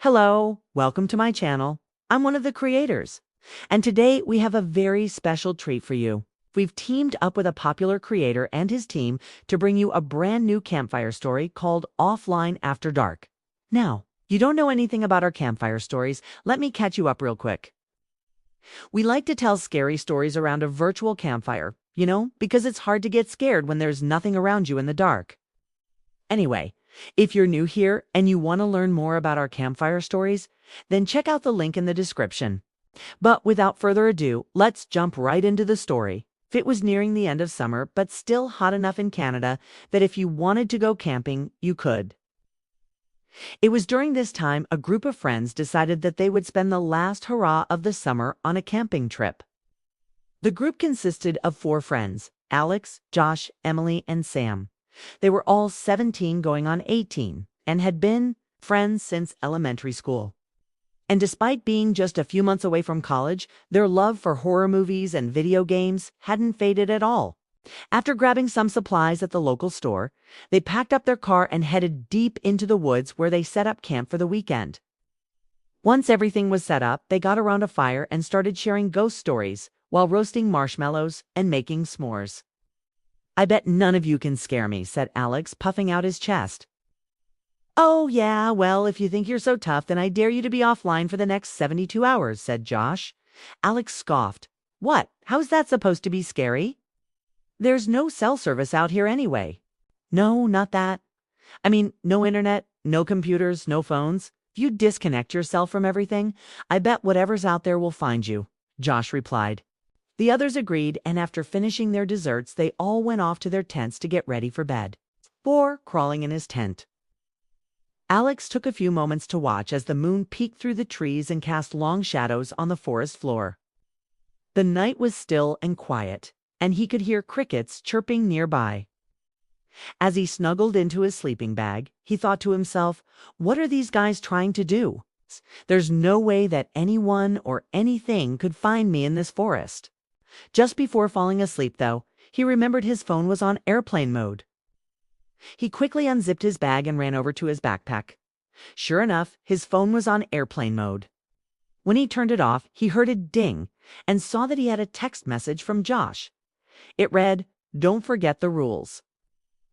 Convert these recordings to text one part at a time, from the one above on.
Hello, welcome to my channel. I'm one of the creators, and today we have a very special treat for you. We've teamed up with a popular creator and his team to bring you a brand new campfire story called Offline After Dark. Now, you don't know anything about our campfire stories. Let me catch you up real quick. We like to tell scary stories around a virtual campfire, because it's hard to get scared when there's nothing around you in the dark. Anyway, if you're new here and you want to learn more about our campfire stories, then check out the link in the description. But without further ado, let's jump right into the story. It was nearing the end of summer, but still hot enough in Canada that if you wanted to go camping, you could. It was during this time a group of friends decided that they would spend the last hurrah of the summer on a camping trip. The group consisted of 4 friends: Alex, Josh, Emily, and Sam. They were all 17 going on 18 and had been friends since elementary school. And despite being just a few months away from college, their love for horror movies and video games hadn't faded at all. After grabbing some supplies at the local store, they packed up their car and headed deep into the woods where they set up camp for the weekend. Once everything was set up, they got around a fire and started sharing ghost stories while roasting marshmallows and making s'mores. "I bet none of you can scare me," said Alex, puffing out his chest. "Oh, yeah, well, if you think you're so tough, then I dare you to be offline for the next 72 hours, said Josh. Alex scoffed. "What? How's that supposed to be scary? There's no cell service out here anyway." "No, not that. I mean, no internet, no computers, no phones. If you disconnect yourself from everything, I bet whatever's out there will find you," Josh replied. The others agreed, and after finishing their desserts, they all went off to their tents to get ready for bed. Or crawling in his tent. Alex took a few moments to watch as the moon peeked through the trees and cast long shadows on the forest floor. The night was still and quiet, and he could hear crickets chirping nearby. As he snuggled into his sleeping bag, he thought to himself, "What are these guys trying to do? There's no way that anyone or anything could find me in this forest." Just before falling asleep, though, he remembered his phone was on airplane mode. He quickly unzipped his bag and ran over to his backpack. Sure enough, his phone was on airplane mode. When he turned it off, he heard a ding and saw that he had a text message from Josh. It read, "Don't forget the rules.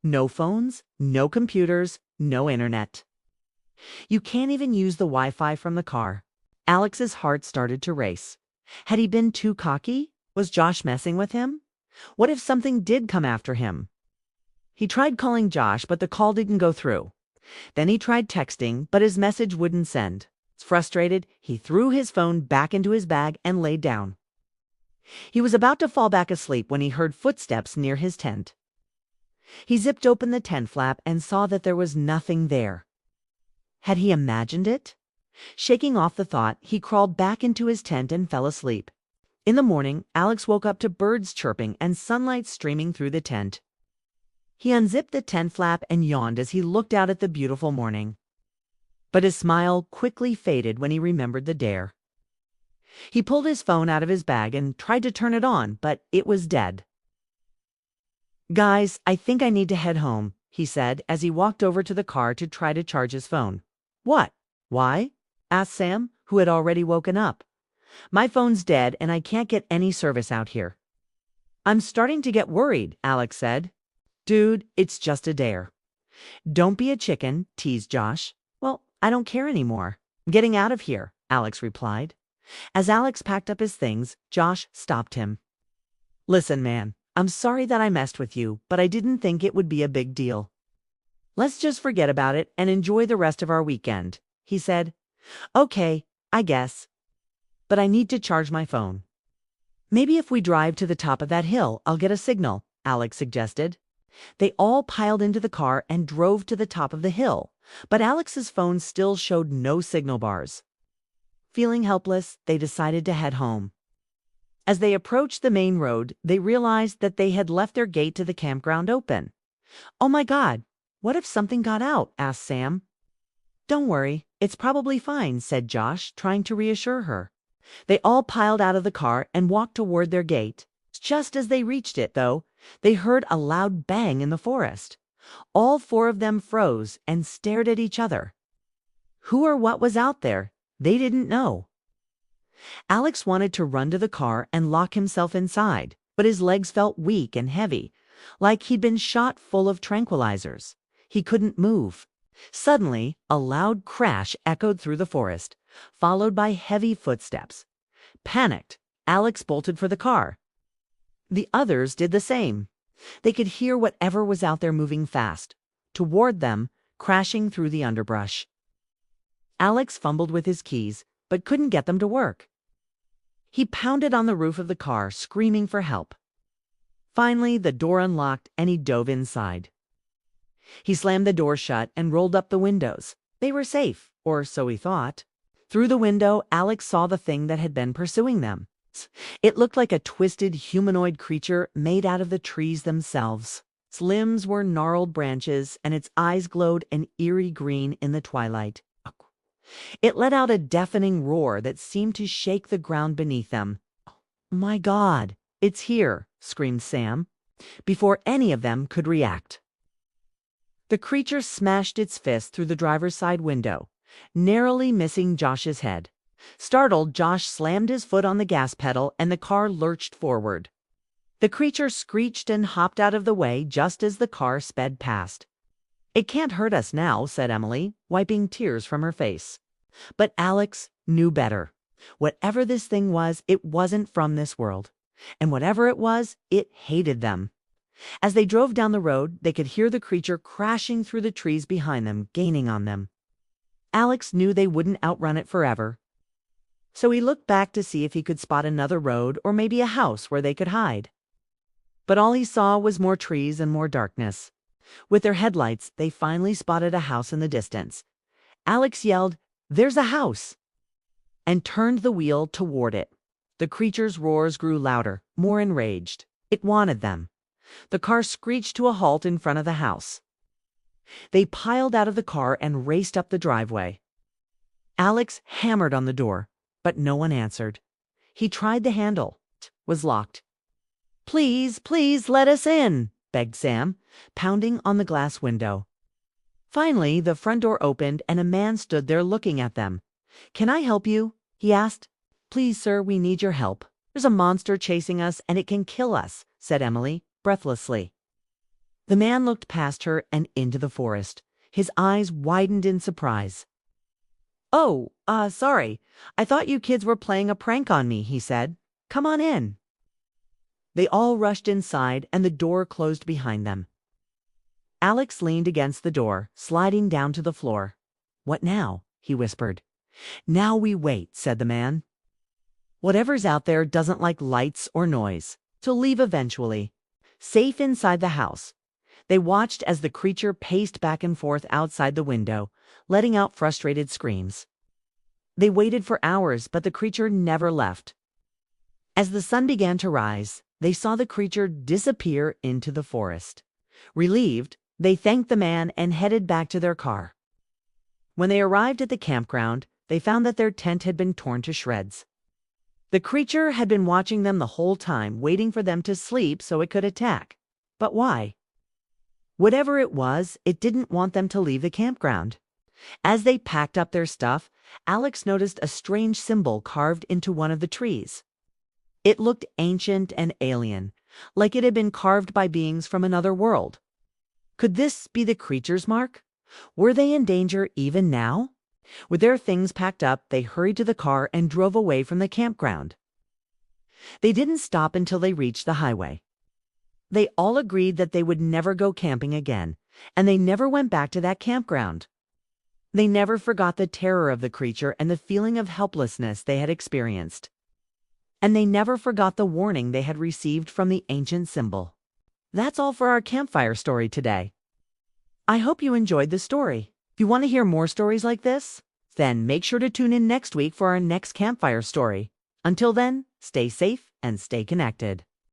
No phones, no computers, no internet. You can't even use the Wi-Fi from the car." Alex's heart started to race. Had he been too cocky? Was Josh messing with him? What if something did come after him? He tried calling Josh, but the call didn't go through. Then he tried texting, but his message wouldn't send. Frustrated, he threw his phone back into his bag and laid down. He was about to fall back asleep when he heard footsteps near his tent. He zipped open the tent flap and saw that there was nothing there. Had he imagined it? Shaking off the thought, he crawled back into his tent and fell asleep. In the morning, Alex woke up to birds chirping and sunlight streaming through the tent. He unzipped the tent flap and yawned as he looked out at the beautiful morning. But his smile quickly faded when he remembered the dare. He pulled his phone out of his bag and tried to turn it on, but it was dead. "Guys, I think I need to head home," he said as he walked over to the car to try to charge his phone. "What? Why?" asked Sam, who had already woken up. "My phone's dead and I can't get any service out here." "I'm starting to get worried," Alex said. "Dude, it's just a dare." "Don't be a chicken," teased Josh. "Well, I don't care anymore. I'm getting out of here," Alex replied. As Alex packed up his things, Josh stopped him. "Listen, man, I'm sorry that I messed with you, but I didn't think it would be a big deal. Let's just forget about it and enjoy the rest of our weekend," he said. "Okay, I guess. But I need to charge my phone." "Maybe if we drive to the top of that hill, I'll get a signal," Alex suggested. They all piled into the car and drove to the top of the hill, but Alex's phone still showed no signal bars. Feeling helpless, they decided to head home. As they approached the main road, they realized that they had left their gate to the campground open. "Oh my God, what if something got out?" asked Sam. "Don't worry, it's probably fine," said Josh, trying to reassure her. They all piled out of the car and walked toward their gate. Just as they reached it, though, they heard a loud bang in the forest. All 4 of them froze and stared at each other. Who or what was out there? They didn't know. Alex wanted to run to the car and lock himself inside, but his legs felt weak and heavy, like he'd been shot full of tranquilizers. He couldn't move. Suddenly, a loud crash echoed through the forest, followed by heavy footsteps. Panicked, Alex bolted for the car. The others did the same. They could hear whatever was out there moving fast, toward them, crashing through the underbrush. Alex fumbled with his keys, but couldn't get them to work. He pounded on the roof of the car, screaming for help. Finally, the door unlocked and he dove inside. He slammed the door shut and rolled up the windows. They were safe, or so he thought. Through the window, Alex saw the thing that had been pursuing them. It looked like a twisted humanoid creature made out of the trees themselves. Its limbs were gnarled branches, and its eyes glowed an eerie green in the twilight. It let out a deafening roar that seemed to shake the ground beneath them. "My God, it's here!" screamed Sam, before any of them could react. The creature smashed its fist through the driver's side window, narrowly missing Josh's head. Startled, Josh slammed his foot on the gas pedal and the car lurched forward. The creature screeched and hopped out of the way just as the car sped past. "It can't hurt us now," said Emily, wiping tears from her face. But Alex knew better. Whatever this thing was, it wasn't from this world. And whatever it was, it hated them. As they drove down the road, they could hear the creature crashing through the trees behind them, gaining on them. Alex knew they wouldn't outrun it forever. So he looked back to see if he could spot another road or maybe a house where they could hide. But all he saw was more trees and more darkness. With their headlights, they finally spotted a house in the distance. Alex yelled, "There's a house!" and turned the wheel toward it. The creature's roars grew louder, more enraged. It wanted them. The car screeched to a halt in front of the house. They piled out of the car and raced up the driveway. Alex hammered on the door, but no one answered. He tried the handle. It was locked. "Please, please let us in," begged Sam, pounding on the glass window. Finally, the front door opened and a man stood there looking at them. "Can I help you?" he asked. "Please, sir, we need your help. There's a monster chasing us and it can kill us," said Emily, breathlessly. The man looked past her and into the forest. His eyes widened in surprise. "Oh, sorry. I thought you kids were playing a prank on me," he said. "Come on in." They all rushed inside and the door closed behind them. Alex leaned against the door, sliding down to the floor. "What now?" he whispered. "Now we wait," said the man. "Whatever's out there doesn't like lights or noise, so leave eventually." Safe inside the house, they watched as the creature paced back and forth outside the window, letting out frustrated screams. They waited for hours, but the creature never left. As the sun began to rise, they saw the creature disappear into the forest. Relieved, they thanked the man and headed back to their car. When they arrived at the campground, they found that their tent had been torn to shreds. The creature had been watching them the whole time, waiting for them to sleep so it could attack. But why? Whatever it was, it didn't want them to leave the campground. As they packed up their stuff, Alex noticed a strange symbol carved into one of the trees. It looked ancient and alien, like it had been carved by beings from another world. Could this be the creature's mark? Were they in danger even now? With their things packed up, they hurried to the car and drove away from the campground. They didn't stop until they reached the highway. They all agreed that they would never go camping again, and they never went back to that campground. They never forgot the terror of the creature and the feeling of helplessness they had experienced. And they never forgot the warning they had received from the ancient symbol. That's all for our campfire story today. I hope you enjoyed the story. If you want to hear more stories like this, then make sure to tune in next week for our next campfire story. Until then, stay safe and stay connected.